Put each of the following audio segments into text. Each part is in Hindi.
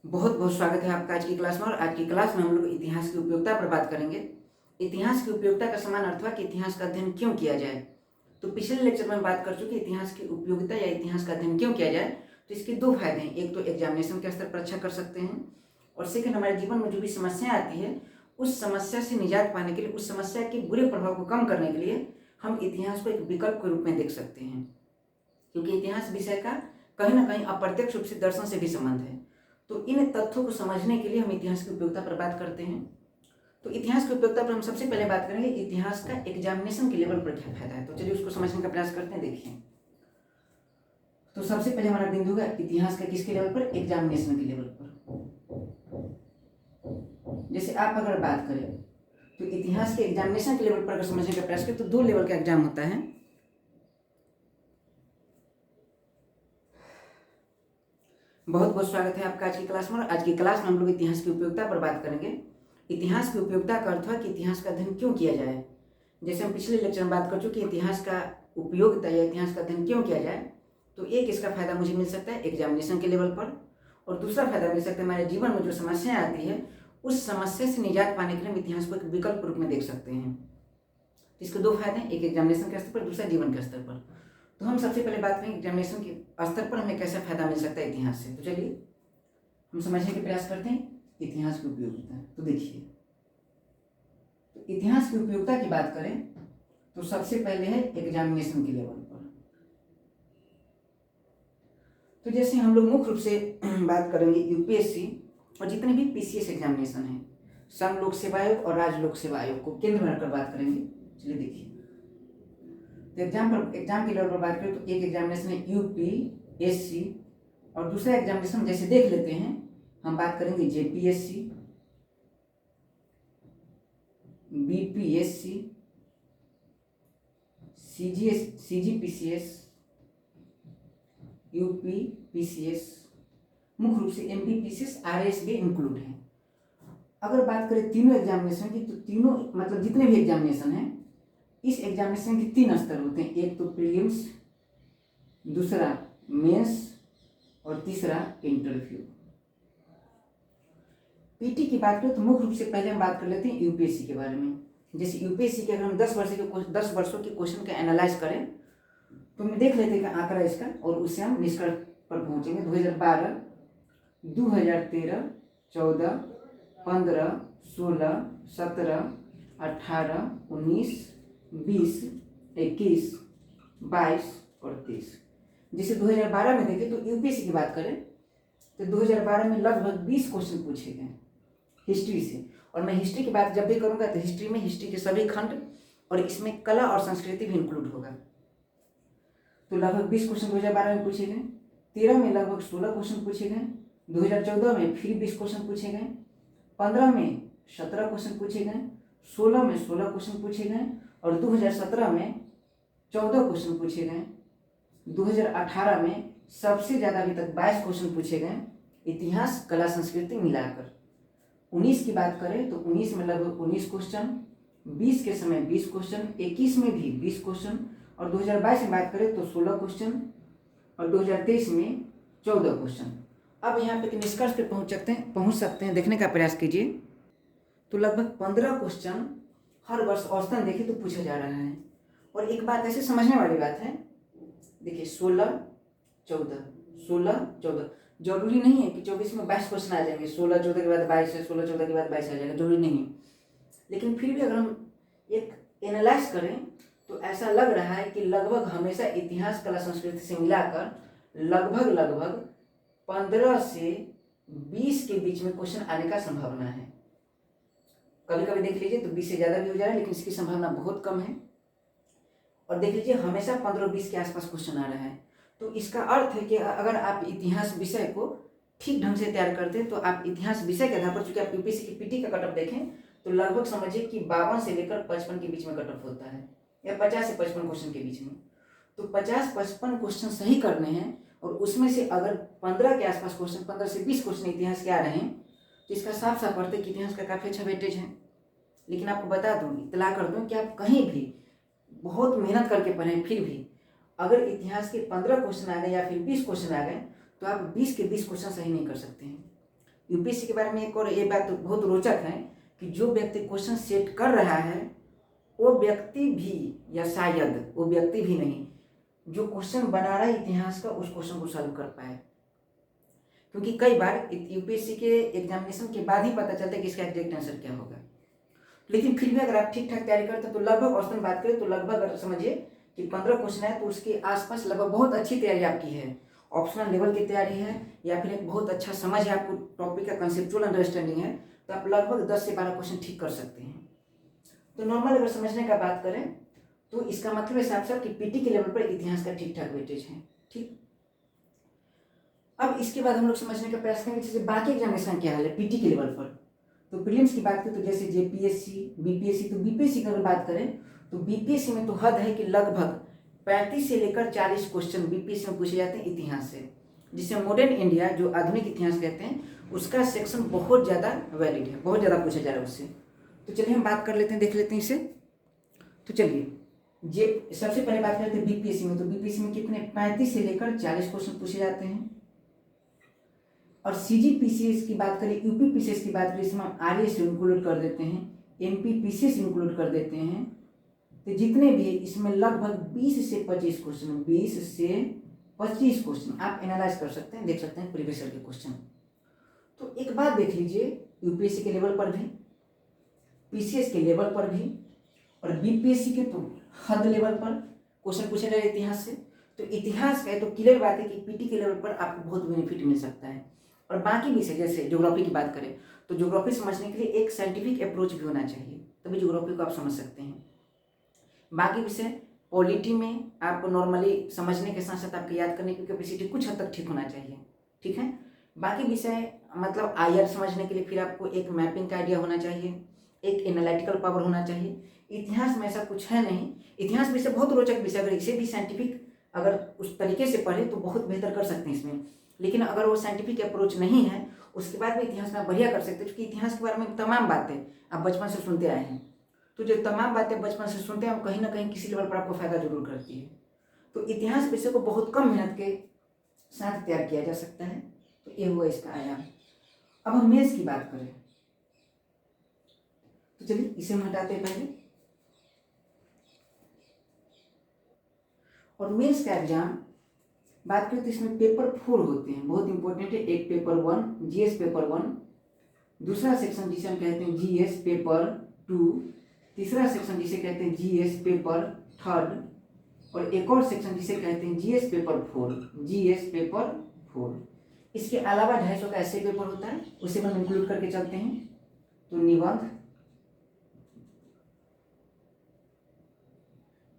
बहुत बहुत स्वागत है आपका आज की क्लास में। और आज की क्लास में हम लोग इतिहास की उपयोगिता पर बात करेंगे। इतिहास की उपयोगिता का समान अर्थ हुआ कि इतिहास का अध्ययन क्यों किया जाए। तो पिछले लेक्चर में हम बात कर चुके इतिहास की उपयोगिता या इतिहास का अध्ययन क्यों किया जाए। तो इसके दो फायदे हैं, एक तो एग्जामिनेशन के स्तर पर अच्छा कर सकते हैं और सेकेंड हमारे जीवन में जो भी समस्याएं आती है उस समस्या से निजात पाने के लिए, उस समस्या के बुरे प्रभाव को कम करने के लिए हम इतिहास को एक विकल्प के रूप में देख सकते हैं, क्योंकि इतिहास विषय का कहीं ना कहीं अप्रत्यक्ष रूप से दर्शन से भी संबंध है। तो इन तथ्यों को समझने के लिए हम इतिहास की उपयोगिता पर बात करते हैं। तो इतिहास की उपयोगिता पर हम सबसे पहले बात करेंगे इतिहास का एग्जामिनेशन के लेवल पर क्या फायदा है। तो चलिए उसको समझने का प्रयास करते हैं। देखिए, तो सबसे पहले हमारा बिंदु है इतिहास का किसके लेवल पर, एग्जामिनेशन के लेवल पर। जैसे आप अगर बात करें तो इतिहास के एग्जामिनेशन के लेवल पर अगर समझने का प्रयास करें तो दो लेवल का एग्जाम होता है। बहुत बहुत स्वागत है आपका आज की क्लास में। और आज की क्लास में हम लोग इतिहास की उपयोगिता पर बात करेंगे। इतिहास की उपयोगिता का अर्थ है कि इतिहास का अध्ययन क्यों किया जाए। जैसे हम पिछले लेक्चर में बात कर चुके इतिहास का उपयोगिता या इतिहास का अध्ययन क्यों किया जाए। तो एक इसका फायदा मुझे मिल सकता है एग्जामिनेशन के लेवल पर, और दूसरा फायदा मिल सकता है हमारे जीवन में जो समस्याएं आती है उस समस्या से निजात पाने के लिए हम इतिहास को एक विकल्प रूप में देख सकते हैं। इसके दो फायदे हैं, एक एग्जामिनेशन के स्तर पर, दूसरा जीवन के स्तर पर। तो हम सबसे पहले बात करें एग्जामिनेशन के स्तर पर हमें कैसा फायदा मिल सकता है इतिहास से। तो चलिए हम समझने के प्रयास करते हैं इतिहास की उपयोगिता। तो देखिए, तो इतिहास की उपयोगिता की बात करें तो सबसे पहले है एग्जामिनेशन के लेवल पर। तो जैसे हम लोग मुख्य रूप से बात करेंगे यूपीएससी और जितने भी पीसीएस एग्जामिनेशन है, संघ लोक सेवा आयोग और राज्य लोक सेवा आयोग को केंद्र में रखकर बात करेंगे। चलिए देखिए, तो एग्जाम के लेवल पर बात करें तो एक एग्जामिनेशन है यूपीएससी और दूसरा एग्जामिनेशन जैसे देख लेते हैं, हम बात करेंगे जेपीएससी, बीपीएससी, सीजीपीसीएस, यूपीपीसीएस, मुख्य रूप से एमपीपीसीएस, आरएस भी इंक्लूड है। अगर बात करें तीनों एग्जामिनेशन की तो तीनों मतलब जितने भी एग्जामिनेशन हैं इस एग्जामिनेशन के तीन स्तर होते हैं, एक तो प्रीलिम्स, दूसरा मेंस और तीसरा इंटरव्यू। पीटी की बात करें तो मुख्य रूप से पहले हम बात कर लेते हैं यूपीएससी के बारे में। जैसे यूपीएससी के अगर हम 10 वर्षों के क्वेश्चन का एनालाइज करें तो हम देख लेते हैं कि आंकड़ा इसका, और उससे हम निष्कर्ष पर पहुंचेंगे। 2012, 2013, 14, 15, 16, 17, 18, 19, 20, 21, 22 और 23। जैसे 2012 में देखें तो यूपीएससी की बात करें तो 2012 में लगभग 20 क्वेश्चन पूछे गए हिस्ट्री से। और मैं हिस्ट्री की बात जब भी करूंगा तो हिस्ट्री में हिस्ट्री के सभी खंड और इसमें कला और संस्कृति भी इंक्लूड होगा। तो लगभग 20 क्वेश्चन 2012 में पूछे गए, 13 में लगभग 16 क्वेश्चन पूछे गए, 2014 में फिर 20 क्वेश्चन पूछे गए, 15 में 17 क्वेश्चन पूछे गए, 16 में 16 क्वेश्चन पूछे गए और 2017 में 14 क्वेश्चन पूछे गए। 2018 में सबसे ज़्यादा अभी तक 22 क्वेश्चन पूछे गए इतिहास, कला, संस्कृति मिलाकर। 19 की बात करें तो 19 में लगभग 19 क्वेश्चन, 20 के समय 20 क्वेश्चन, 21 में भी 20 क्वेश्चन और 2022 में बात करें तो 16 क्वेश्चन और 2023 में 14 क्वेश्चन। अब यहाँ पे निष्कर्ष पे पहुँच सकते हैं, देखने का प्रयास कीजिए। तो लगभग 15 क्वेश्चन हर वर्ष औसतन देखें तो पूछा जा रहा है। और एक बात ऐसे समझने वाली बात है, देखिए 16, 14, 16, 14, जरूरी नहीं है कि 24 में 22 क्वेश्चन आ जाएंगे, 16, 14 के बाद 22 है, 16, 14 के बाद 22 आ जाएगा, जरूरी नहीं। लेकिन फिर भी अगर हम एक एनालाइज करें तो ऐसा लग रहा है कि लगभग हमेशा इतिहास, कला, संस्कृति से मिलाकर लगभग 15 से 20 के बीच में क्वेश्चन आने का संभावना है। कभी कभी देख लीजिए तो 20 से ज़्यादा भी हो जा रहा है, लेकिन इसकी संभावना बहुत कम है। और देख लीजिए हमेशा 15-20 के आसपास क्वेश्चन आ रहा है। तो इसका अर्थ है कि अगर आप इतिहास विषय को ठीक ढंग से तैयार करते हैं तो आप इतिहास विषय के आधार पर, चूंकि आप यूपीएससी की पीटी का कटअप देखें तो लगभग समझिए कि 52 से लेकर 55 के बीच में कटअप होता है, या 50 से 55 क्वेश्चन के बीच में। तो 50-55 क्वेश्चन सही करने हैं और उसमें से अगर 15 के आसपास क्वेश्चन, 15 से 20 क्वेश्चन इतिहास के आ रहे हैं तो इसका साफ साफ अर्थ है कि इतिहास का काफ़ी अच्छा वेटेज है। लेकिन आपको बता दूँ, इतला कर दूँ कि आप कहीं भी बहुत मेहनत करके पढ़ें, फिर भी अगर इतिहास के 15 क्वेश्चन आ गए या फिर 20 क्वेश्चन आ गए तो आप 20 के 20 क्वेश्चन सही नहीं कर सकते हैं। यूपीएससी के बारे में एक और ये बात तो बहुत रोचक है कि जो व्यक्ति क्वेश्चन सेट कर रहा है वो व्यक्ति भी, या शायद वो व्यक्ति भी नहीं, जो क्वेश्चन बना रहा है इतिहास का उस क्वेश्चन को सॉल्व कर पाए। क्योंकि कई बार यूपीएससी के एग्जामिनेशन के बाद ही पता चलता है कि इसका एग्जैक्ट आंसर क्या होगा। लेकिन फिर भी अगर आप ठीक ठाक तैयारी करते हैं तो लगभग औसतन बात करें तो लगभग अगर समझिए कि 15 क्वेश्चन है तो उसके आसपास लगभग बहुत अच्छी तैयारी आपकी है, ऑप्शनल लेवल की तैयारी है, या फिर एक बहुत अच्छा समझ है आपको, टॉपिक का कंसेप्चुअल अंडरस्टैंडिंग है, तो आप लगभग 10 से 12 क्वेश्चन ठीक कर सकते हैं। तो नॉर्मल अगर समझने का बात करें तो इसका मतलब है साफ साफ कि पीटी के लेवल पर इतिहास का ठीक ठाक वेटेज है। ठीक, अब इसके बाद हम लोग समझने का प्रयास करेंगे जैसे बाकी एग्जामिनेशन क्या हाल है पीटी के लेवल पर। तो प्रीलिम्स की बात करें तो जैसे जेपीएससी, बीपीएससी, तो बीपीएससी की अगर बात करें तो बीपीएससी में तो हद है कि लगभग 35 से लेकर 40 क्वेश्चन बीपीएससी में पूछे जाते हैं इतिहास से, जिसे मॉडर्न इंडिया जो आधुनिक इतिहास कहते हैं उसका सेक्शन बहुत ज़्यादा वैलिड है, बहुत ज़्यादा पूछा जा रहा है उससे। तो चलिए हम बात कर लेते हैं, देख लेते हैं इसे। तो चलिए जे सबसे पहले बात करते हैं बीपीएससी में। तो बीपीएससी में कितने 35 से लेकर 40 क्वेश्चन पूछे जाते हैं। और सीजीपीसीएस की बात करें, यूपीपीसीएस की बात करें, इसमें हम आरएस इंक्लूड कर देते हैं, एमपीपीसीएस इंक्लूड कर देते हैं। तो जितने भी इसमें लगभग 20 से 25 क्वेश्चन, 20 से 25 क्वेश्चन आप एनालाइज कर सकते हैं, देख सकते हैं प्रीवियस ईयर के क्वेश्चन। तो एक बात देख लीजिए, यूपीएससी के लेवल पर भी, पीसीएस के लेवल पर भी, और बीपीएससी के तो हद लेवल पर क्वेश्चन पूछे गए इतिहास से। तो इतिहास का है तो क्लियर बात है कि पीटी के लेवल पर आपको बहुत बेनिफिट मिल सकता है। और बाकी विषय जैसे ज्योग्राफी की बात करें तो ज्योग्राफी समझने के लिए एक साइंटिफिक अप्रोच भी होना चाहिए, तभी ज्योग्राफी को आप समझ सकते हैं। बाकी विषय पॉलिटी में आपको नॉर्मली समझने के साथ साथ आपकी याद करने की कैपेसिटी कुछ हद तक ठीक होना चाहिए। ठीक है, बाकी विषय मतलब आईआर समझने के लिए फिर आपको एक मैपिंग का आइडिया होना चाहिए, एक एनालिटिकल पावर होना चाहिए। इतिहास में ऐसा कुछ है नहीं। इतिहास विषय बहुत रोचक विषय, अगर इसे भी साइंटिफिक अगर उस तरीके से पढ़े तो बहुत बेहतर कर सकते हैं इसमें। लेकिन अगर वो साइंटिफिक अप्रोच नहीं है उसके बाद भी इतिहास में बढ़िया कर सकते हैं, क्योंकि इतिहास के बारे में तमाम बातें आप बचपन से सुनते आए हैं। तो जो तमाम बातें बचपन से सुनते हैं वो कहीं ना कहीं किसी लेवल पर आपको फायदा जरूर करती है। तो इतिहास विषय को बहुत कम मेहनत के साथ तैयार किया जा सकता है। तो ये हुआ इसका आयाम। अब हम मेंस की बात करें तो चलिए इसे हम हटाते हैं पहले। और मेंस का एग्जाम बात करें तो इसमें पेपर 4 होते हैं, बहुत इंपॉर्टेंट है। एक पेपर 1 जीएस पेपर 1, दूसरा सेक्शन जिसे हम कहते हैं जीएस पेपर 2, तीसरा सेक्शन जिसे कहते हैं जीएस पेपर 3, और एक और सेक्शन जिसे कहते हैं जीएस पेपर 4, जीएस पेपर 4। इसके अलावा 250 का ऐसे पेपर होता है, उसे हम इंक्लूड करके चलते हैं। तो निबंध,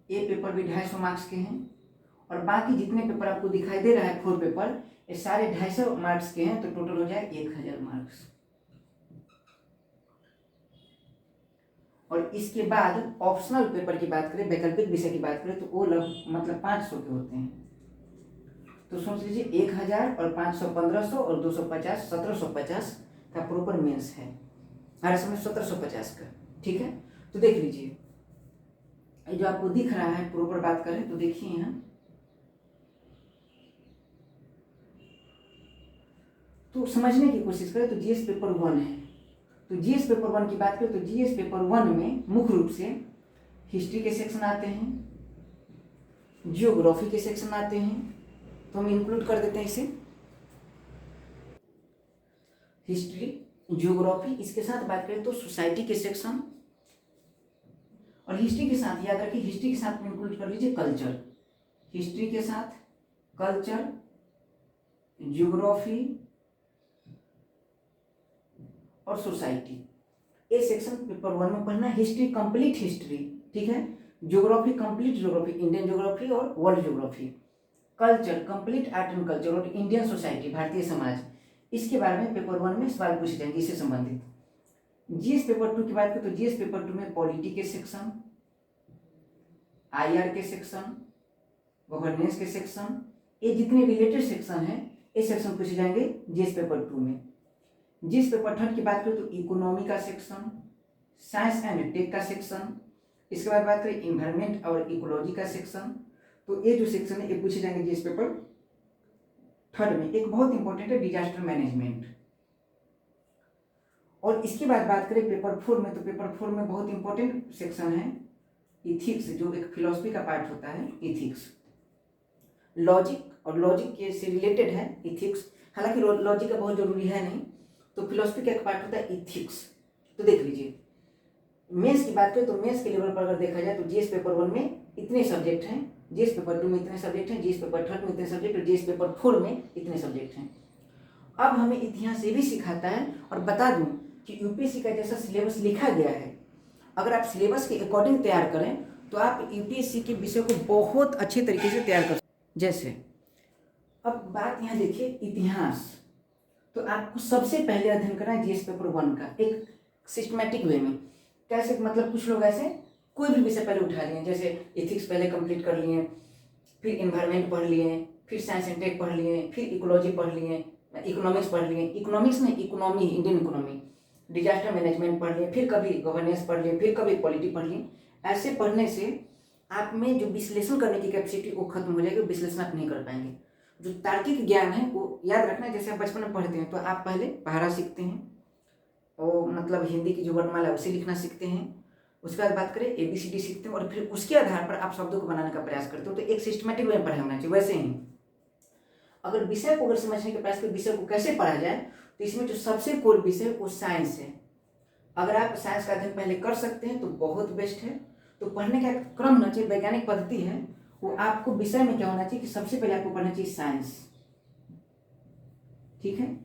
ये पेपर भी 250 मार्क्स के हैं। और बाकी जितने पेपर आपको दिखाई दे रहा है 4 पेपर, ये सारे 250 मार्क्स के हैं। तो टोटल हो जाए 1000 मार्क्स। और इसके बाद ऑप्शनल पेपर की बात करें, वैकल्पिक विषय की बात करें तो वो मतलब 500 के होते हैं। तो सोच लीजिए 1000 और 500 1500 और 250 1750 का प्रॉपर मेंस है, हर समय 1750 का। ठीक है, तो देख लीजिए ये जो आपको दिख रहा है प्रॉपर बात करें तो देखिए यहाँ, तो समझने की कोशिश करें। तो जीएस पेपर 1 है, तो जीएस पेपर 1 की बात करें तो जीएस पेपर 1 में मुख्य रूप से हिस्ट्री के सेक्शन आते हैं, जियोग्राफी के सेक्शन आते हैं। तो हम इंक्लूड कर देते हैं इसे, हिस्ट्री, जियोग्राफी, इसके साथ बात करें तो सोसाइटी के सेक्शन, और हिस्ट्री के साथ याद रखिए, हिस्ट्री के साथ में इंक्लूड कर लीजिए कल्चर, हिस्ट्री के साथ कल्चर, जियोग्राफी और सोसाइटी। ये सेक्शन पेपर 1 में पढ़ना। हिस्ट्री कंप्लीट हिस्ट्री, ठीक है, geography complete geography, Indian geography और world geography, culture complete art and culture और इंडियन सोसाइटी भारतीय समाज, इसके बारे में पेपर 1 में सवाल पूछे जाएंगे इससे संबंधित। जीएस पेपर 2 की बात करें तो जीएस पेपर 2 में पॉलिटी के सेक्शन, आईआर के सेक्शन, गवर्नेंस के सेक्शन, ये जितने रिलेटेड सेक्शन हैं ये सेक्शन पूछे जाएंगे जीएस पेपर 2 में। जीएस पेपर 3 की बात करें तो इकोनॉमी का सेक्शन, साइंस एंड टेक का सेक्शन, इसके बाद बात करें इन्वायरमेंट और इकोलॉजी का सेक्शन। तो ये जो सेक्शन है ये पूछे जाएंगे जीएस पेपर 3 में। एक बहुत इंपॉर्टेंट है डिजास्टर मैनेजमेंट, और इसके बाद बात करें पेपर 4 में, तो पेपर 4 में बहुत इंपॉर्टेंट सेक्शन है इथिक्स, जो एक फिलॉसफी का पार्ट होता है इथिक्स। लॉजिक, और लॉजिक के से रिलेटेड है इथिक्स, हालांकि लॉजिक का बहुत जरूरी है नहीं, तो फिलॉसफी का एक पार्ट होता है इथिक्स। तो देख लीजिए, मेंस की बात करें तो मेंस के लेवल पर अगर देखा जाए तो जीएस पेपर 1 में इतने सब्जेक्ट हैं, जीएस पेपर 2 में इतने सब्जेक्ट हैं, जीएस पेपर 3 में इतने सब्जेक्ट, और जीएस पेपर 4 में इतने सब्जेक्ट हैं। अब हमें इतिहास ये भी सिखाता है, और बता दूं कि यूपीएससी का जैसा सिलेबस लिखा गया है, अगर आप सिलेबस के अकॉर्डिंग तैयार करें तो आप यूपीएससी के विषय को बहुत अच्छे तरीके से तैयार कर सकते। जैसे अब बात यहाँ देखिए इतिहास, तो आपको सबसे पहले अध्ययन करना है जीएस पेपर 1 का एक सिस्टमैटिक वे में। कैसे, मतलब कुछ लोग ऐसे कोई भी विषय पहले उठा लिए, जैसे इथिक्स पहले कंप्लीट कर लिए, फिर इन्वायरमेंट पढ़ लिए, फिर साइंस एंड टेक पढ़ लिए, फिर इकोलॉजी पढ़ लिए, इकोनॉमिक्स पढ़ लिए, इकोनॉमिक्स में economy, Indian economy, disaster management पढ़ लिए, फिर कभी गवर्नेंस पढ़ लिए, फिर कभी पॉलिटी पढ़ लिए। ऐसे पढ़ने से आप में जो विश्लेषण करने की कैपेसिटी वो खत्म हो जाएगी, विश्लेषण आप नहीं कर पाएंगे। जो तार्किक ज्ञान है वो याद रखना है, जैसे आप बचपन में पढ़ते हैं तो आप पहले पहाड़ा सीखते हैं, और मतलब हिंदी की जो वर्णमाला है उसे लिखना सीखते हैं, उसके बाद बात करें ABCD सीखते हैं, और फिर उसके आधार पर आप शब्दों को बनाने का प्रयास करते हो। तो एक सिस्टमैटिक वे में पढ़ाई होना चाहिए। वैसे ही अगर विषय को अगर समझने के प्रयास करें विषय को कैसे पढ़ा जाए, तो इसमें जो सबसे कोर विषय वो साइंस है। अगर आप साइंस का अध्ययन पहले कर सकते हैं तो बहुत बेस्ट है। तो पढ़ने का क्रम होना चाहिए, वैज्ञानिक पद्धति है वो, आपको विषय में क्या होना चाहिए कि सबसे पहले आपको पढ़ना चाहिए साइंस, ठीक है।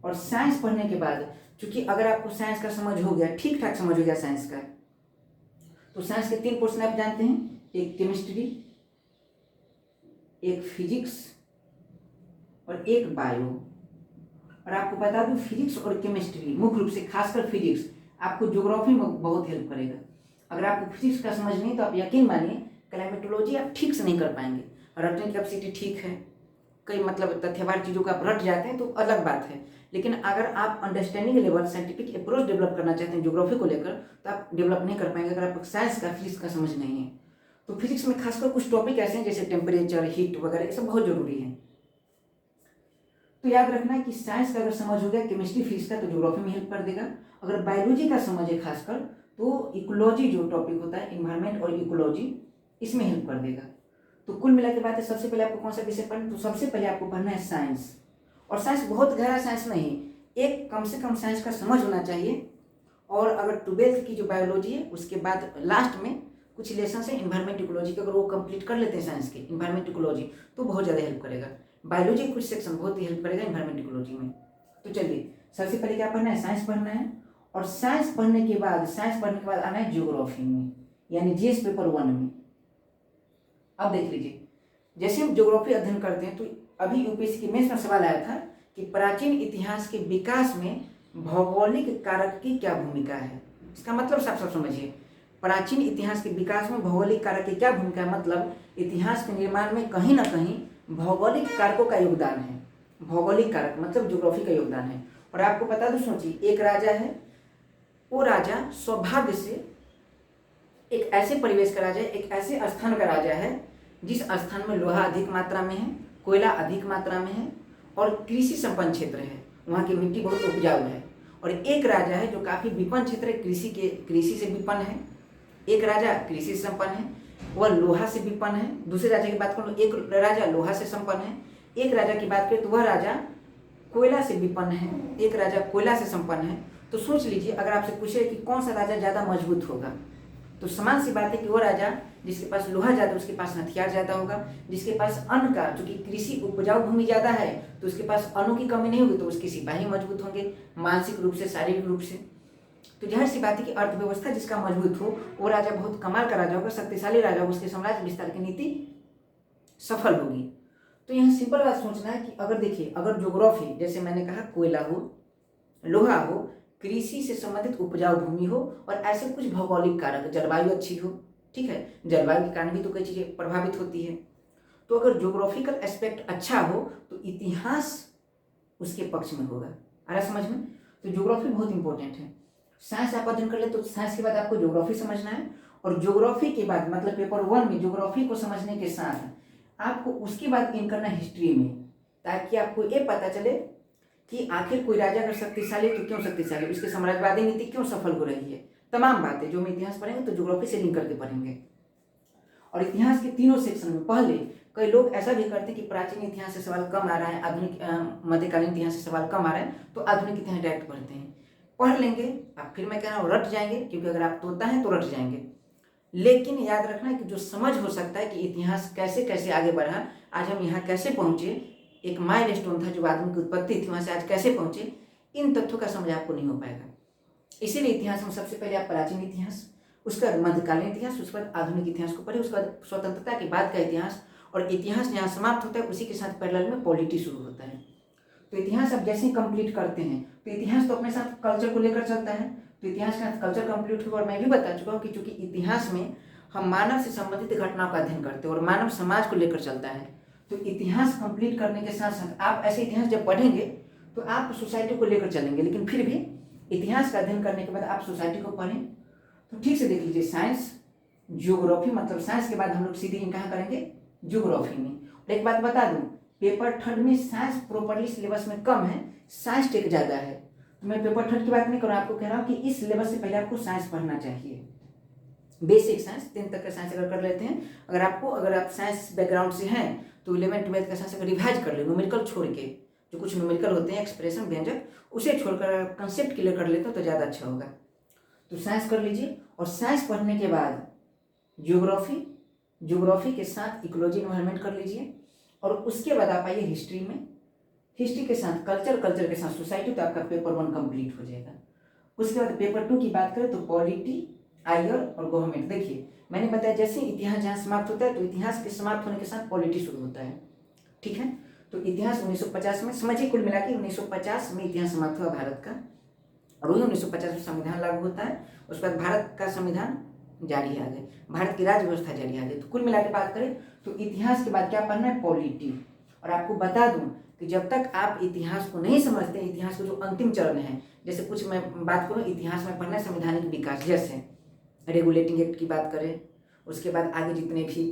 और साइंस पढ़ने के बाद, क्योंकि अगर आपको साइंस का समझ हो गया, ठीक ठाक समझ हो गया साइंस का, तो साइंस के 3 पोर्शन आप जानते हैं, एक केमिस्ट्री, एक फिजिक्स और एक बायो। और आपको बता दूं फिजिक्स और केमिस्ट्री, मुख्य रूप से खासकर फिजिक्स आपको ज्योग्राफी में बहुत हेल्प करेगा। अगर आपको फिजिक्स का समझ नहीं तो आप यकीन मानिए क्लाइमेटोलॉजी आप ठीक से नहीं कर पाएंगे। रटने की कैपेसिटी ठीक है, कई मतलब तथ्यवार चीज़ों को आप रट जाते हैं तो अलग बात है, लेकिन अगर आप understanding level scientific approach develop करना चाहते हैं ज्योग्राफी को लेकर तो आप डेवलप नहीं कर पाएंगे अगर आपको साइंस का फिजिक्स का समझ नहीं है। तो फिजिक्स में खासकर कुछ टॉपिक ऐसे हैं जैसे टेम्परेचर, हीट वगैरह, ये सब बहुत जरूरी है। तो याद रखना है कि साइंस का अगर समझ हो गया केमिस्ट्री फिजिक्स का तो ज्योग्राफी में हेल्प कर देगा। अगर बायोलॉजी का समझ है खासकर तो इकोलॉजी जो टॉपिक होता है इन्वायरमेंट और इकोलॉजी, इसमें हेल्प कर देगा। तो कुल मिला के बात है, सबसे पहले आपको कौन सा विषय पढ़ना, तो सबसे पहले आपको पढ़ना है साइंस। और साइंस बहुत गहरा साइंस नहीं, एक कम से कम साइंस का समझ होना चाहिए। और अगर 12th की जो बायोलॉजी है उसके बाद लास्ट में कुछ लेसन है इन्वायरमेंट इकोलॉजी के, अगर वो कंप्लीट कर लेते हैं साइंस के इन्वायरमेंट इकोलॉजी तो बहुत ज़्यादा हेल्प करेगा। बायोलॉजी कुछ सेक्शन बहुत ही हेल्प करेगा इन्वायरमेंट इकोलॉजी में। तो चलिए सबसे पहले क्या पढ़ना है, साइंस पढ़ना है। और साइंस पढ़ने के बाद आना है ज्योग्राफी में, यानी जीएस पेपर 1 में। अब देख लीजिए, जैसे हम ज्योग्राफी अध्ययन करते हैं तो अभी यूपीएससी के मेंस में सवाल आया था कि प्राचीन इतिहास के विकास में भौगोलिक कारक की क्या भूमिका है। इसका मतलब साफ साफ समझिए, प्राचीन इतिहास के विकास में भौगोलिक कारक की क्या भूमिका है, मतलब इतिहास के निर्माण में कहीं ना कहीं भौगोलिक कारकों का योगदान है। भौगोलिक कारक मतलब ज्योग्राफी का योगदान है। और आपको बता दो, सोचिए एक राजा है, वो राजा सौभाग्य से एक ऐसे परिवेश का राजा है, एक ऐसे स्थान का राजा है जिस स्थान में लोहा अधिक मात्रा में है, कोयला अधिक मात्रा में है और कृषि संपन्न क्षेत्र है, वहाँ की मिट्टी बहुत उपजाऊ है। और एक राजा है जो काफ़ी विपन्न क्षेत्र है, कृषि से विपन्न है। एक राजा कृषि से संपन्न है, वह लोहा से विपन्न है। दूसरे राजा की बात करूँ, एक राजा लोहा से संपन्न है। एक राजा की बात करें तो वह राजा कोयला से विपन्न है, एक राजा कोयला से संपन्न है। तो सोच लीजिए, अगर आपसे पूछे कि कौन सा राजा ज़्यादा मजबूत होगा, तो समान सी बात है कि वो राजा जिसके पास लोहा ज़्यादा उसके पास हथियार ज़्यादा होगा, जिसके पास अन्न का, चूंकि कृषि उपजाऊ भूमि ज़्यादा है तो उसके पास अन्न की कमी नहीं होगी, तो उसके सिपाही मजबूत होंगे मानसिक रूप से, शारीरिक रूप से। तो जाहिर सी बात है कि अर्थव्यवस्था जिसका मजबूत हो वो राजा बहुत कमाल का राजा होगा, शक्तिशाली राजा होगा, उसके साम्राज्य विस्तार की नीति सफल होगी। तो यहाँ सिंपल बात सोचना है कि अगर देखिए, अगर ज्योग्राफी जैसे मैंने कहा कोयला हो, लोहा हो, कृषि से संबंधित उपजाऊ भूमि हो और ऐसे कुछ भौगोलिक कारक, जलवायु अच्छी हो, ठीक है, जलवायु के कारण भी तो कई चीज़ें प्रभावित होती है। तो अगर ज्योग्राफिकल एस्पेक्ट अच्छा हो तो इतिहास उसके पक्ष में होगा। आ रहा समझ में? तो ज्योग्राफी बहुत इंपॉर्टेंट है। साइंस आप अध्ययन कर ले तो साइंस के बाद आपको ज्योग्राफी समझना है, और ज्योग्राफी के बाद मतलब पेपर 1 में ज्योग्राफी को समझने के साथ आपको उसके बाद इन करना हिस्ट्री में, ताकि आपको ये पता चले कि आखिर कोई राजा अगर शक्तिशाली तो क्यों शक्तिशाली, उसकी साम्राज्यवादी नीति क्यों सफल हो रही है, तमाम बातें जो हम इतिहास पढ़ेंगे तो ज्योग्राफी से लिंक करके पढ़ेंगे। और इतिहास के तीनों सेक्शन में पहले कई लोग ऐसा भी करते हैं कि प्राचीन इतिहास से सवाल कम आ रहा है, आधुनिक मध्यकालीन इतिहास से सवाल कम आ रहा है तो आधुनिक इतिहास डायरेक्ट पढ़ते हैं। पढ़ लेंगे आप, फिर मैं कह रहा हूँ रट जाएंगे, क्योंकि अगर आप तोता हैं तो रट जाएंगे। लेकिन याद रखना है कि जो समझ हो सकता है कि इतिहास कैसे कैसे आगे बढ़ा, आज हम यहाँ कैसे पहुँचे, एक माइल स्टोन था जो आदमी की उत्पत्ति थी, वहाँ से आज कैसे पहुँचे, इन तथ्यों का समझ आपको नहीं हो पाएगा। इसीलिए इतिहास में सबसे पहले आप प्राचीन इतिहास, उसके बाद मध्यकालीन इतिहास, उसके बाद आधुनिक इतिहास को पढ़े, उसके बाद स्वतंत्रता के बाद का इतिहास, और इतिहास जहाँ समाप्त होता है उसी के साथ पैरेलल में पॉलिटी शुरू होता है। तो इतिहास आप जैसे ही कंप्लीट करते हैं तो इतिहास तो अपने साथ कल्चर को लेकर चलता है, तो इतिहास के साथ कल्चर कंप्लीट हुआ। और मैं भी बता चुका हूँ कि चूंकि इतिहास में हम मानव से संबंधित घटनाओं का अध्ययन करते हैं और मानव समाज को लेकर चलता है, तो इतिहास कंप्लीट करने के साथ साथ आप ऐसे इतिहास जब पढ़ेंगे तो आप सोसाइटी को लेकर चलेंगे। लेकिन फिर भी इतिहास का अध्ययन करने के बाद आप सोसाइटी को पढ़ें तो ठीक से देख लीजिए, साइंस ज्योग्राफी, मतलब साइंस के बाद हम लोग सीधे कहाँ करेंगे, ज्योग्राफी में। और एक बात बता दूं, पेपर थर्ड में साइंस प्रॉपर्ली सिलेबस में कम है, साइंस टेक ज़्यादा है। तो मैं पेपर थर्ड की बात नहीं कर रहा हूँ, आपको कह रहा हूँ कि इस सिलेबस से पहले आपको साइंस पढ़ना चाहिए। बेसिक साइंस 10th तक का साइंस अगर कर लेते हैं, अगर आप साइंस बैकग्राउंड से हैं तो 11th 12th का साइंस अगर रिवाइज कर ले, न्यूमेरिकल छोड़ के, जो कुछ न्यूमेरिकल होते हैं एक्सप्रेशन व्यंजक, उसे छोड़कर कंसेप्ट क्लियर कर लेते हो तो ज़्यादा अच्छा होगा। तो साइंस कर लीजिए, और साइंस पढ़ने के बाद ज्योग्राफी के साथ इकोलॉजी एनवायरनमेंट कर लीजिए, और उसके बाद आप आइए हिस्ट्री में, हिस्ट्री के साथ कल्चर के साथ सोसाइटी, तो आपका पेपर 1 कंप्लीट हो जाएगा। उसके बाद पेपर 2 की बात करें तो पॉलिटी, आयर और गवर्नमेंट। देखिए मैंने बताया जैसे इतिहास जहाँ समाप्त होता है तो इतिहास के समाप्त होने के साथ पॉलिटी शुरू होता है, ठीक है। तो इतिहास 1950 में, समझिए कुल मिला के 1950 में इतिहास समाप्त हुआ भारत का, और वही 1950 में संविधान लागू होता है। उसके बाद भारत का संविधान जारी आ गए, भारत की राज्य व्यवस्था जारी आ गई। तो कुल मिला के बात करें तो इतिहास के बाद क्या पढ़ना है, पॉलिटी। और आपको बता दूं कि जब तक आप इतिहास को नहीं समझते, इतिहास को जो अंतिम चरण है, जैसे कुछ मैं बात करूँ इतिहास में पढ़ना है संवैधानिक विकास, जैसे रेगुलेटिंग एक्ट की बात करें, उसके बाद आगे जितने भी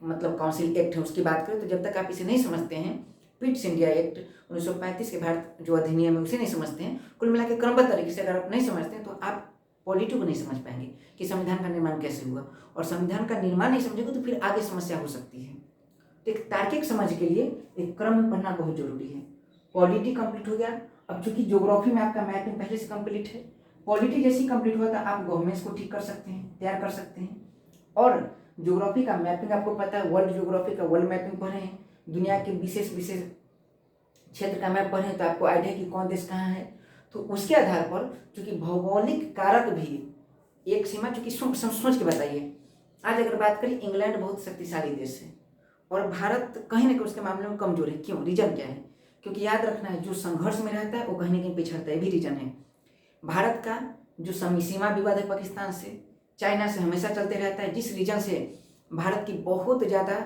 मतलब काउंसिल एक्ट है उसकी बात करें, तो जब तक आप इसे नहीं समझते हैं, पिट्स इंडिया एक्ट 1935 के भारत जो अधिनियम है उसे नहीं समझते हैं, कुल मिला के क्रमबद्ध तरीके से अगर आप नहीं समझते हैं तो आप पॉलिटी को नहीं समझ पाएंगे कि संविधान का निर्माण कैसे हुआ, और संविधान का निर्माण नहीं समझेंगे तो फिर आगे समस्या हो सकती है। तो एक तार्किक समझ के लिए एक क्रम में पढ़ना बहुत जरूरी है। पॉलिटी कंप्लीट हो गया। अब चूंकि ज्योग्राफी में आपका मैपिंग पहले से कंप्लीट है, पॉलिटी जैसी कंप्लीट हुआ था आप गवर्नमेंट्स को ठीक कर सकते हैं, तैयार कर सकते हैं। और ज्योग्राफी का मैपिंग आपको पता है, वर्ल्ड ज्योग्राफी का वर्ल्ड मैपिंग पढ़े हैं, दुनिया के विशेष क्षेत्र का मैप पढ़े तो आपको आइडिया कि कौन देश कहाँ है। तो उसके आधार पर चूंकि भौगोलिक कारक भी एक सीमा, चूंकि सोच के बताइए, आज अगर बात करें इंग्लैंड बहुत शक्तिशाली देश है और भारत कहीं ना कहीं उसके मामले में कमजोर है। क्यों, रीजन क्या है, क्योंकि याद रखना है जो संघर्ष में रहता है वो कहीं ना कहीं पिछड़ता है, भी रीजन है। भारत का जो सीमा विवाद है पाकिस्तान से, चाइना से हमेशा चलते रहता है, जिस रीजन से भारत की बहुत ज़्यादा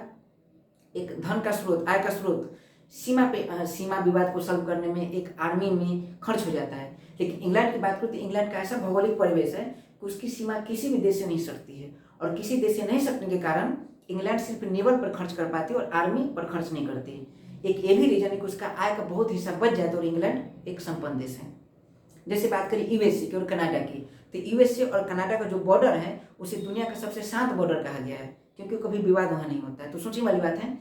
एक धन का स्रोत, आय का स्रोत सीमा विवाद को सॉल्व करने में, एक आर्मी में खर्च हो जाता है। लेकिन इंग्लैंड की बात करूँ तो इंग्लैंड का ऐसा भौगोलिक परिवेश है कि उसकी सीमा किसी भी देश से नहीं सटती है, और किसी देश से नहीं सटने के कारण इंग्लैंड सिर्फ नेवल पर खर्च कर पाती है और आर्मी पर खर्च नहीं करती है। एक ये भी रीजन है कि उसका आय का बहुत हिस्सा बच जाता है, और इंग्लैंड एक संपन्न देश है। जैसे बात करें यूएसए की और कनाडा की, तो यूएसए और कनाडा का जो बॉर्डर है उसे दुनिया का सबसे शांत बॉर्डर कहा गया है, क्योंकि कभी विवाद वहाँ नहीं होता है। तो सोचने वाली बात है,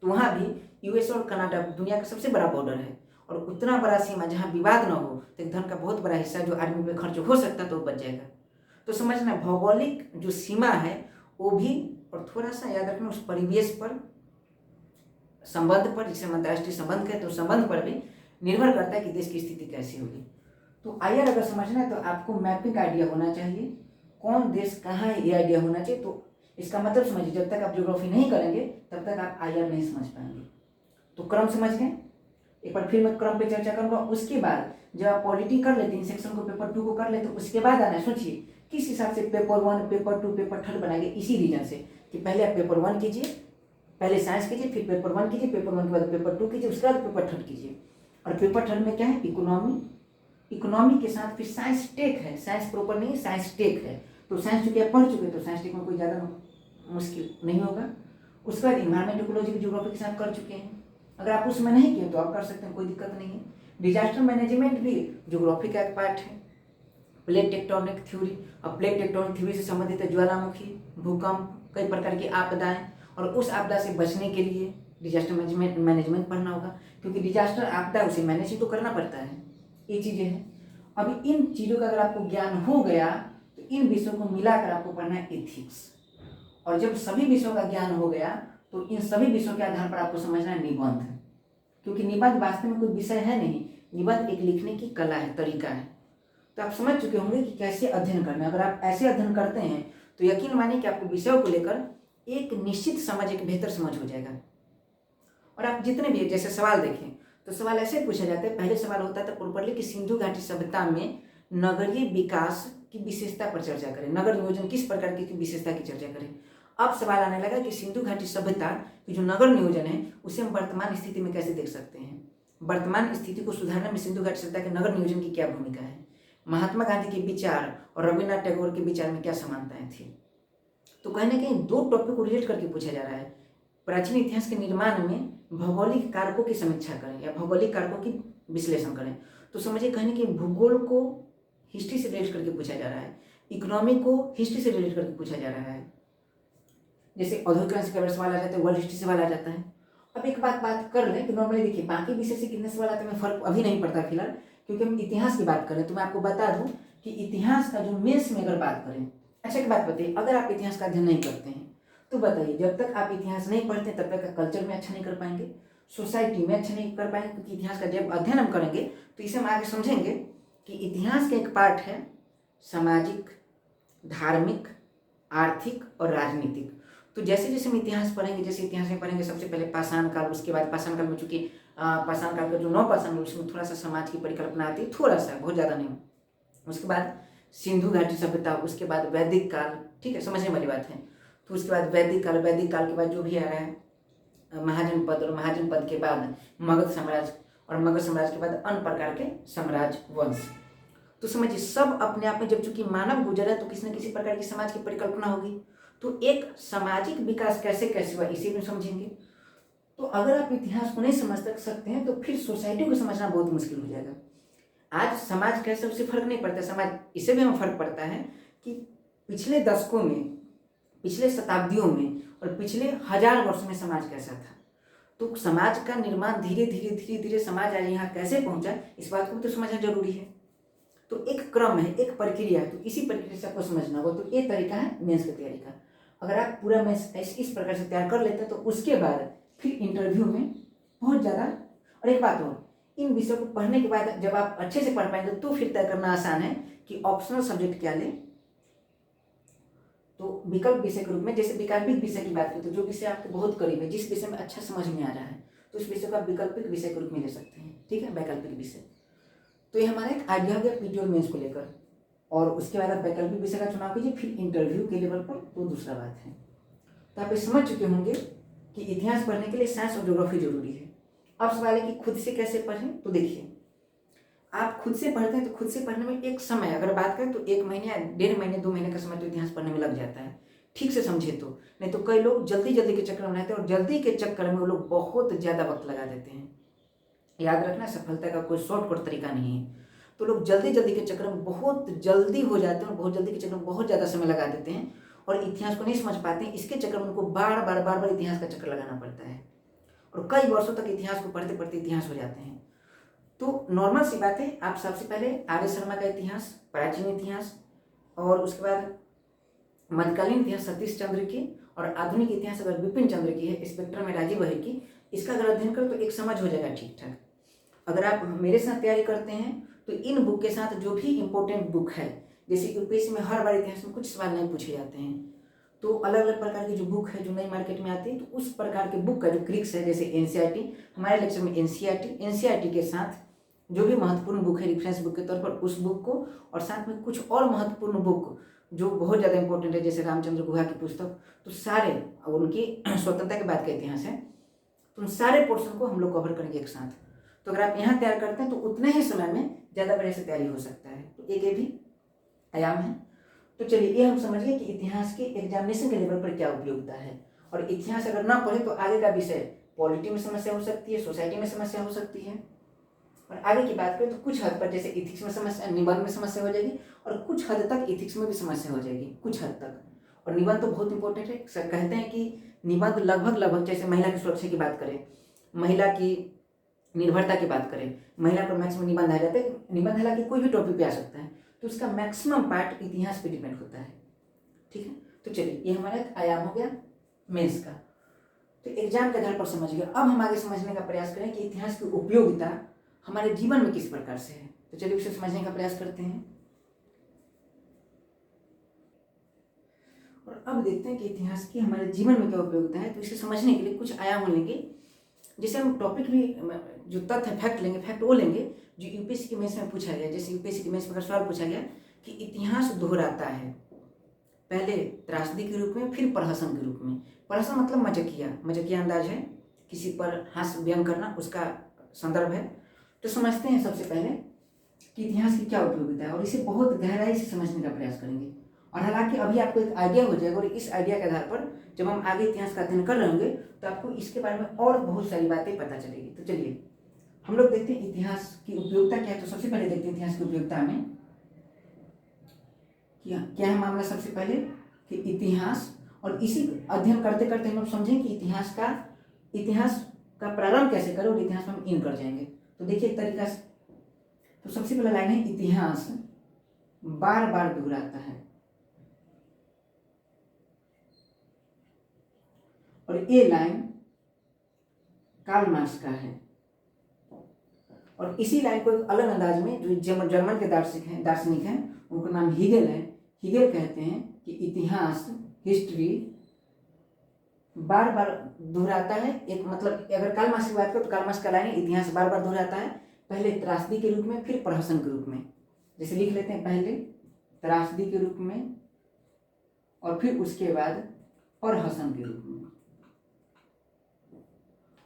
तो वहाँ भी यूएस और कनाडा दुनिया का सबसे बड़ा बॉर्डर है, और उतना बड़ा सीमा जहाँ विवाद न हो, तो एक धन का बहुत बड़ा हिस्सा जो आर्मी पे खर्च हो सकता है तो बच जाएगा। तो समझना भौगोलिक जो सीमा है वो भी, और थोड़ा सा याद रखना उस परिवेश पर, संबंध पर, जिसे हम अंतर्राष्ट्रीय संबंध कहते हैं, तो संबंध पर भी निर्भर करता है कि देश की स्थिति कैसी होगी। तो आईआर अगर समझना है तो आपको मैपिंग आइडिया होना चाहिए, कौन देश कहाँ है ये आइडिया होना चाहिए। तो इसका मतलब समझिए, जब तक आप ज्योग्राफी नहीं करेंगे तब तक आप आईआर नहीं समझ पाएंगे। तो क्रम समझ गए, एक बार फिर मैं क्रम पे चर्चा करूंगा। उसके बाद जब आप पॉलिटी कर लेते हैं, सेक्शन को पेपर 2 को कर लेते, तो उसके बाद आना, सोचिए किस हिसाब से पेपर 1, पेपर 2, पेपर 3 बनाएंगे। इसी रीजन से कि पहले आप पेपर 1 कीजिए, पहले साइंस कीजिए, फिर पेपर 1 कीजिए, पेपर 1 के बाद पेपर 2 कीजिए, उसके बाद पेपर 3 कीजिए। और पेपर 3 में क्या है, इकोनॉमी के साथ फिर साइंस टेक है, साइंस प्रॉपर नहीं है, साइंस टेक है। तो साइंस चूंकि आप पढ़ चुके तो साइंस टेक में कोई ज़्यादा मुश्किल नहीं होगा। उसके बाद इन्वायरमेंट, इकोलॉजी, ज्योग्राफी के साथ कर चुके हैं। अगर आप उसमें नहीं किए तो आप कर सकते हैं, कोई दिक्कत नहीं है। डिजास्टर मैनेजमेंट भी ज्योग्राफी का एक पार्ट है। प्लेट टेक्टोनिक थ्योरी, अब प्लेट टेक्टोनिक थ्योरी से संबंधित है ज्वालामुखी, भूकंप, कई प्रकार की आपदाएं, और उस आपदा से बचने के लिए डिजास्टर मैनेजमेंट पढ़ना होगा, क्योंकि डिजास्टर आपदा उसे मैनेज ही तो करना पड़ता है। ये चीज़ें हैं। अभी इन चीज़ों का अगर आपको ज्ञान हो गया तो इन विषयों को मिलाकर आपको पढ़ना है एथिक्स, और जब सभी विषयों का ज्ञान हो गया तो इन सभी विषयों के आधार पर आपको समझना है निबंध, क्योंकि निबंध वास्तव में कोई विषय है नहीं, निबंध एक लिखने की कला है, तरीका है। तो आप समझ चुके होंगे कि कैसे अध्ययन करना है। अगर आप ऐसे अध्ययन करते हैं तो यकीन मानिए कि आपको विषयों को लेकर एक निश्चित समझ, एक बेहतर समझ हो जाएगा। और आप जितने भी जैसे सवाल देखें तो सवाल ऐसे पूछे जाते हैं। पहले सवाल होता था प्रॉपरली कि सिंधु घाटी सभ्यता में नगरीय विकास की विशेषता पर चर्चा करें, नगर नियोजन किस प्रकार की विशेषता की चर्चा करें। अब सवाल आने लगा कि सिंधु घाटी सभ्यता की जो नगर नियोजन है उसे हम वर्तमान स्थिति में कैसे देख सकते हैं, वर्तमान स्थिति को सुधारने में सिंधु घाटी सभ्यता के नगर नियोजन की क्या भूमिका है, महात्मा गांधी के विचार और रविन्द्रनाथ टैगोर के विचार में क्या समानताएं थी। तो कहीं ना कहीं दो टॉपिक को रिलेट करके पूछा जा रहा है। प्राचीन इतिहास के निर्माण में भौगोलिक कारकों की समीक्षा करें या भौगोलिक कारकों की विश्लेषण करें। तो समझिए कहीं ना कहीं भूगोल को हिस्ट्री से रिलेट करके पूछा जा रहा है, इकोनॉमी को हिस्ट्री से रिलेट करके पूछा जा रहा है। जैसे औद्योगिक क्रांति के सवाल आ जाते हैं, वर्ल्ड हिस्ट्री सवाल आ जाता है। अब एक बात कर लें कि नॉर्मली देखिए बाकी विषय से कितने सवाल आते हैं फर्क अभी नहीं पड़ता फिलहाल, क्योंकि हम इतिहास की बात करें। तो मैं आपको बता दूं कि इतिहास का जो मेंस में अगर बात करें, अच्छा एक बात बताइए, अगर आप इतिहास का अध्ययन नहीं करते हैं तो बताइए जब तक आप इतिहास नहीं पढ़ते तब तक कल्चर में अच्छा नहीं कर पाएंगे, सोसाइटी में अच्छा नहीं कर पाएंगे। क्योंकि इतिहास का जब अध्ययन हम करेंगे तो इसे हम आगे समझेंगे कि इतिहास का एक पार्ट है सामाजिक, धार्मिक, आर्थिक और राजनीतिक। तो जैसे जैसे हम इतिहास पढ़ेंगे, जैसे इतिहास में पढ़ेंगे सबसे पहले पाषाण काल, उसके बाद पाषाण काल में चूंकि पाषाण काल का जो नवपाषाण उसमें थोड़ा सा समाज की परिकल्पना आती है, थोड़ा सा, बहुत ज़्यादा नहीं। उसके बाद सिंधु घाटी सभ्यता, उसके बाद वैदिक काल, ठीक है, समझने वाली बात है। तो उसके बाद वैदिक काल, वैदिक काल के बाद जो भी आ रहा है महाजनपद, और महाजनपद के बाद मगध साम्राज्य, और मगध साम्राज्य के बाद अन्य प्रकार के साम्राज्य वंश। तो समझिए सब अपने आप में जब चूंकि मानव गुजर है तो किसी न किसी प्रकार की समाज की परिकल्पना होगी। तो एक सामाजिक विकास कैसे कैसे हुआ इसी में समझेंगे। तो अगर आप इतिहास को नहीं समझ सकते हैं तो फिर सोसाइटी को समझना बहुत मुश्किल हो जाएगा। आज समाज कैसे उससे फर्क नहीं पड़ता, समाज इससे भी हमें फर्क पड़ता है कि पिछले दशकों में, पिछले शताब्दियों में और पिछले 1000 वर्षों में समाज कैसा था। तो समाज का निर्माण धीरे धीरे धीरे धीरे समाज आज यहाँ कैसे पहुंचा, इस बात को तो समझना जरूरी है। तो एक क्रम है, एक प्रक्रिया है, तो इसी प्रक्रिया से आपको समझना होगा। तो ये तरीका है मेंस की तैयारी का। अगर आप पूरा मेंस इस प्रकार से तैयार कर लेते हैं तो उसके बाद फिर इंटरव्यू में बहुत ज़्यादा। और एक बात और, इन विषयों को पढ़ने के बाद जब आप अच्छे से पढ़ पाएंगे तो फिर तय करना आसान है कि ऑप्शनल सब्जेक्ट क्या लें। तो विकल्प विषय के रूप में, जैसे वैकल्पिक विषय की बात करें तो जो विषय आपको बहुत करीब है, जिस विषय में अच्छा समझ में आ रहा है, तो उस विषय को आप वैकल्पिक विषय के रूप में ले सकते हैं, ठीक है, वैकल्पिक विषय। तो ये हमारा एक आइडिया हो गया पीटीओ मेंस को लेकर। और उसके बाद आप वैकल्पिक विषय का चुनाव कीजिए, फिर इंटरव्यू के लेवल पर तो दूसरा बात है। तो आप ये समझ चुके होंगे कि इतिहास पढ़ने के लिए साइंस और ज्योग्राफी जरूरी है। अब सवाल है कि खुद से कैसे पढ़ें। तो देखिए आप खुद से पढ़ते हैं तो खुद से पढ़ने में एक समय, अगर बात करें तो 1 महीने या 1.5 महीने 2 महीने का समय तो इतिहास पढ़ने में लग जाता है, ठीक से समझे तो। नहीं तो कई लोग जल्दी जल्दी के चक्कर में रहते हैं और जल्दी के चक्कर में वो लोग बहुत ज़्यादा वक्त लगा देते हैं। याद रखना सफलता का कोई शॉर्टकट तरीका नहीं है। तो लोग जल्दी जल्दी के चक्कर में बहुत जल्दी हो जाते हैं और बहुत जल्दी के चक्कर में बहुत ज़्यादा समय लगा देते हैं और इतिहास को नहीं समझ पाते हैं। इसके चक्कर में उनको बार बार इतिहास का चक्कर लगाना पड़ता है और कई वर्षों तक इतिहास को पढ़ते पढ़ते इतिहास हो जाते हैं। तो नॉर्मल सी बात है, आप सबसे पहले आर्य शर्मा का इतिहास, प्राचीन इतिहास, और उसके बाद मध्यकालीन इतिहास सतीश चंद्र की, और आधुनिक इतिहास अगर विपिन चंद्र की है, स्पेक्ट्रम में राजीव बहिर की, इसका अगर अध्ययन करो तो एक समझ हो जाएगा ठीक ठाक। अगर आप मेरे साथ तैयारी करते हैं तो इन बुक के साथ जो भी इंपॉर्टेंट बुक है, जैसे यूपीएससी में हर बार इतिहास में कुछ सवाल नहीं पूछे जाते हैं, तो अलग अलग प्रकार की जो बुक है जो नई मार्केट में आती है, तो उस प्रकार के बुक का जो क्रिक्स है, जैसे एनसीईआरटी, हमारे लेक्चर में एनसीईआरटी के साथ जो भी महत्वपूर्ण बुक है रेफरेंस बुक के तौर पर उस बुक को, और साथ में कुछ और महत्वपूर्ण बुक जो बहुत ज़्यादा इंपॉर्टेंट है जैसे रामचंद्र गुहा की पुस्तक, तो सारे उनकी स्वतंत्रता के बाद का इतिहास है, तो उन सारे पोर्शन को हम लोग कवर करेंगे एक साथ। तो अगर आप यहाँ तैयार करते हैं तो उतने ही समय में ज़्यादा बढ़िया से तैयारी हो सकता है। तो एक ये भी आयाम है। तो चलिए ये हम समझ गए कि इतिहास के एग्जामिनेशन के लेवल पर क्या उपयोगिता है, और इतिहास अगर ना पढ़े तो आगे का विषय पॉलिटी में समस्या हो सकती है, सोसाइटी में समस्या हो सकती है। और आगे की बात करें तो कुछ हद पर जैसे इथिक्स में समस्या, निबंध में समस्या हो जाएगी, और कुछ हद तक इथिक्स में भी समस्या हो जाएगी, कुछ हद तक। और निबंध तो बहुत इंपॉर्टेंट है। सर कहते हैं कि निबंध लगभग जैसे महिला की सुरक्षा की बात करें, महिला की निर्भरता की बात करें, महिला पर मैक्सिमम निबंध आ जाता है। निबंध हालांकि कोई भी टॉपिक पे आ सकता है, तो उसका मैक्सिमम पार्ट इतिहास पे डिपेंड होता है। ठीक है, तो चलिए ये हमारा एक आयाम हो गया मेंस का। तो एग्जाम के आधार पर समझ गए। अब हम आगे समझने का प्रयास करें कि इतिहास की उपयोगिता हमारे जीवन में किस प्रकार से है। तो चलिए उसे समझने का प्रयास करते हैं। और अब देखते हैं कि इतिहास की हमारे जीवन में क्या उपयोगिता है। तो इसे समझने के लिए कुछ आयाम लेंगे, जैसे हम टॉपिक भी जो तथ्य फैक्ट लेंगे, फैक्ट वो लेंगे जो यूपीएससी के मेंस में पूछा गया। जैसे यूपीएससी के मेंस में अगर सवाल पूछा गया कि इतिहास दोहराता है, पहले त्रासदी के रूप में, फिर प्रहसन के रूप में। प्रहसन मतलब मजाकिया अंदाज है, किसी पर हास्य व्यंग करना, उसका संदर्भ है। तो समझते हैं सबसे पहले कि इतिहास की क्या उपयोगिता है, और इसे बहुत गहराई से समझने का प्रयास करेंगे। और हालांकि अभी आपको एक आइडिया हो जाएगा, और इस आइडिया के आधार पर जब हम आगे इतिहास का अध्ययन कर रहे होंगे तो आपको इसके बारे में और बहुत सारी बातें पता चलेगी। तो चलिए हम लोग देखते हैं इतिहास की उपयोगिता क्या है। तो सबसे पहले देखते हैं इतिहास की उपयोगिता में क्या है मामला। सबसे पहले कि इतिहास, और इसी अध्ययन करते करते हम लोग समझें कि इतिहास का प्रारंभ कैसे करें, और इतिहास में हम इन कर जाएंगे। तो देखिए एक तरीका से, तो सबसे पहला लाइन है इतिहास बार बार दोहराता है। और ये लाइन कार्ल मार्क्स का है। और इसी लाइन को एक अलग अंदाज में जो जर्मन के दार्शनिक हैं उनका नाम हीगेल है। हीगेल कहते हैं कि इतिहास, हिस्ट्री बार बार दोहराता है। एक मतलब अगर कार्ल मार्क्स की बात करें तो कार्ल मार्क्स का लाइन है इतिहास बार बार दोहराता है, पहले त्रासदी के रूप में, फिर प्रहसन के रूप में। जैसे लिख लेते हैं, पहले त्रासदी के रूप में और फिर उसके बाद प्रहसन के रूप में।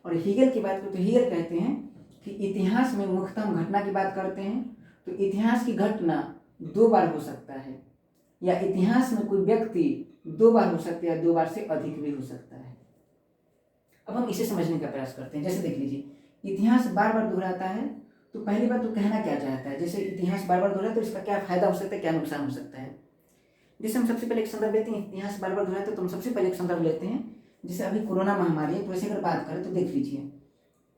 और हीगेल की बात करें तो हीगेल कहते हैं कि इतिहास में मुख्यतः हम घटना की बात करते हैं, तो इतिहास की घटना 2 बार हो सकता है, या इतिहास में कोई व्यक्ति 2 बार हो सकता है, या 2 बार से अधिक भी हो सकता है। अब हम इसे समझने का प्रयास करते हैं। जैसे देख लीजिए, इतिहास बार बार दोहराता है, तो पहली बात तो कहना क्या चाहता है। जैसे इतिहास बार बार दोहराता है तो इसका क्या फायदा हो सकता है, क्या नुकसान हो सकता है। जैसे हम सबसे पहले एक संदर्भ लेते हैं, इतिहास बार बार दोहराता है तो हम सबसे पहले एक संदर्भ लेते हैं। जैसे अभी कोरोना महामारी है, तो वैसे अगर बात करें तो देख लीजिए,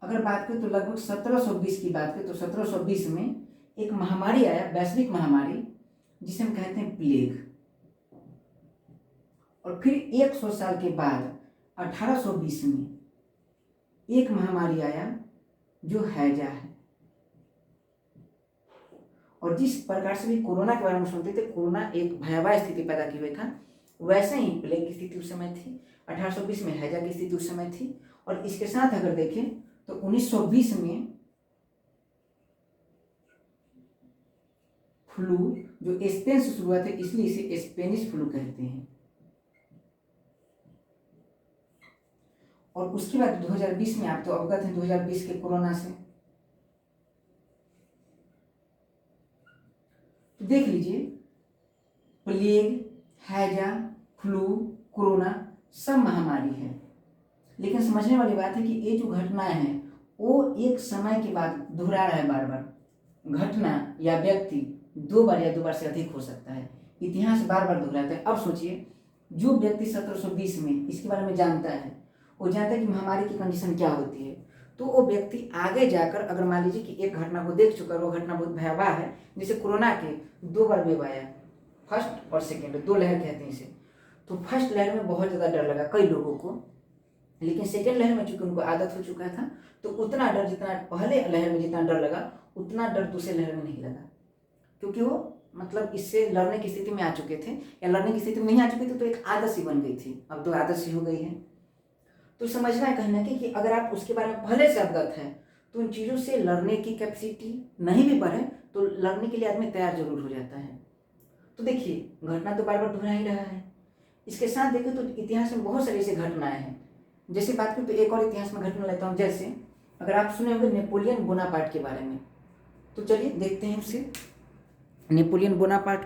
अगर बात करें तो लगभग 1720 की बात करें तो 1720 में एक महामारी आया, वैश्विक महामारी, जिसे हम कहते हैं प्लेग। और फिर 100 साल के बाद 1820 में एक महामारी आया जो हैजा है। और जिस प्रकार से भी कोरोना के बारे में सुनते थे, कोरोना एक भयावह स्थिति पैदा किए हुए था, वैसे ही प्लेग की स्थिति उस समय थी। 1820 में हैजा की स्थिति उस समय थी। और इसके साथ अगर देखें तो 1920 में फ्लू, जो स्पेन से शुरू हुआ था, इसलिए इसे स्पेनिश फ्लू कहते हैं। और उसके बाद 2020 में, आप तो अवगत हैं 2020 के कोरोना से, तो देख लीजिए प्लेग, हैजा, फ्लू, कोरोना सब महामारी है। लेकिन समझने वाली बात है कि ये जो घटनाएं हैं वो एक समय के बाद दोहरा रहा है बार बार। घटना या व्यक्ति 2 बार या 2 बार से अधिक हो सकता है। इतिहास बार बार दोहराता है। अब सोचिए, जो व्यक्ति 1720 में इसके बारे में जानता है, वो जानता है कि महामारी की कंडीशन क्या होती है, तो वो व्यक्ति आगे जाकर अगर मान लीजिए कि एक घटना को देख चुका है, वो घटना बहुत भयावह है, जैसे कोरोना के 2 बार वेव आया, फर्स्ट और सेकेंड, 2 लहर कहते हैं इसे। तो फर्स्ट लहर में बहुत ज़्यादा डर लगा कई लोगों को, लेकिन सेकेंड लहर में चूंकि उनको आदत हो चुका था, तो उतना डर, जितना पहले लहर में जितना डर लगा, उतना डर दूसरे लहर में नहीं लगा, क्योंकि वो मतलब इससे लड़ने की स्थिति में आ चुके थे, या लड़ने की स्थिति में नहीं आ चुके थे तो एक आदत सी बन गई थी। अब तो आदत सी हो गई है। तो समझना है कहीं ना कहीं कि अगर आप उसके बारे में पहले से अवगत है तो उन चीज़ों से लड़ने की कैपेसिटी नहीं भी बढ़े तो लड़ने के लिए आदमी तैयार जरूर हो जाता है। तो देखिए, घटना तो बार बार दोहरा ही रहा है। इसके साथ देखिए तो इतिहास में बहुत सारी ऐसी घटनाएं हैं। जैसे बात करें तो एक और इतिहास में घटना लेता हूँ, जैसे अगर आप सुने होंगे नेपोलियन बोनापार्ट के बारे में, तो चलिए देखते हैं उसे। Napoleon Bonaparte